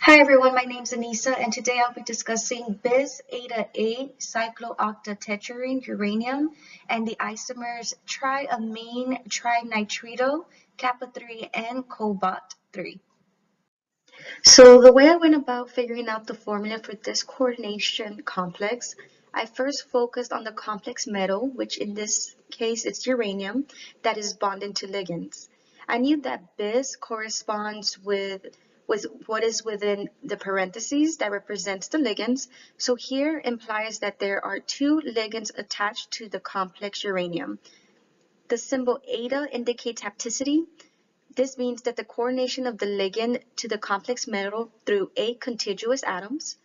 Hi everyone, my name is Anissa and today I'll be discussing bis eta 8 cyclooctatethyrene uranium and the isomers triamine trinitrito, kappa 3, and cobalt 3. So the way I went about figuring out the formula for this coordination complex, I first focused on the complex metal, which in this case is uranium, that is bonded to ligands. I knew that bis corresponds with what is within the parentheses that represents the ligands. So here implies that there are two ligands attached to the complex uranium. The symbol eta indicates hapticity. This means that the coordination of the ligand to the complex metal through 8 contiguous atoms.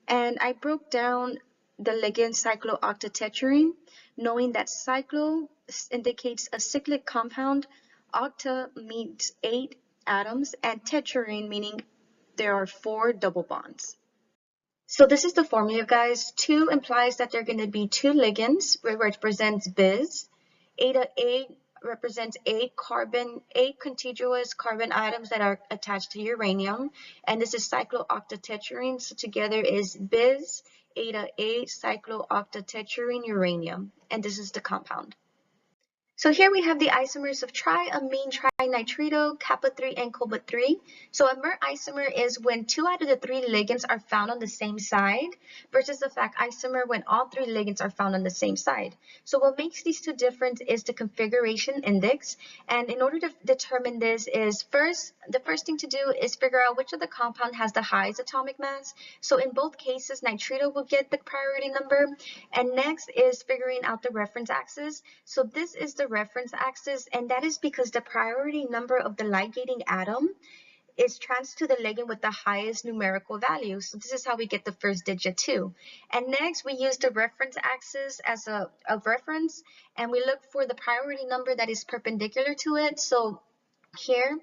And I broke down the ligand cyclooctatethyrene, knowing that cyclo indicates a cyclic compound, octa means 8 atoms, and tetyrene meaning there are 4 double bonds. So this is the formula, guys. 2 implies that there are going to be 2 ligands, which represents bis. Eta 8 represents 8 contiguous carbon atoms that are attached to uranium. And this is cyclooctatethyrene. So together is bis eta 8 cyclooctatethyrene uranium. And this is the compound. So here we have the isomers of triamine trinitrito, kappa 3, and cobalt 3. So a mer isomer is when 2 out of the 3 ligands are found on the same side versus the Fc isomer when all 3 ligands are found on the same side. So what makes these two different is the configuration index. And in order to determine this is the first thing to do is figure out which of the compound has the highest atomic mass. So in both cases, nitrito will get the priority number. And next is figuring out the reference axis. So this is the reference axis, and that is because the priority number of the ligating atom is trans to the ligand with the highest numerical value. So this is how we get the first digit 2. And next we use the reference axis as a reference, and we look for the priority number that is perpendicular to it. So here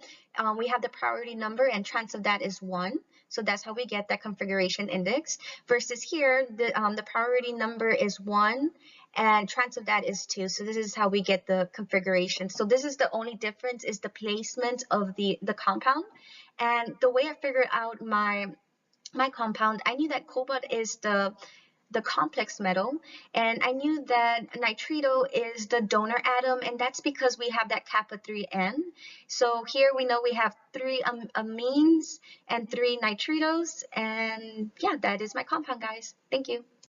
we have the priority number, and trans of that is 1. So that's how we get that configuration index. Versus here, the priority number is 1, and trans of that is 2. So this is how we get the configuration. So this is the only difference, is the placement of the compound. And the way I figured out my compound, I knew that cobalt is the complex metal, and I knew that nitrito is the donor atom, and that's because we have that kappa 3n. So here we know we have 3 amines and 3 nitritos, and yeah, that is my compound, guys. Thank you.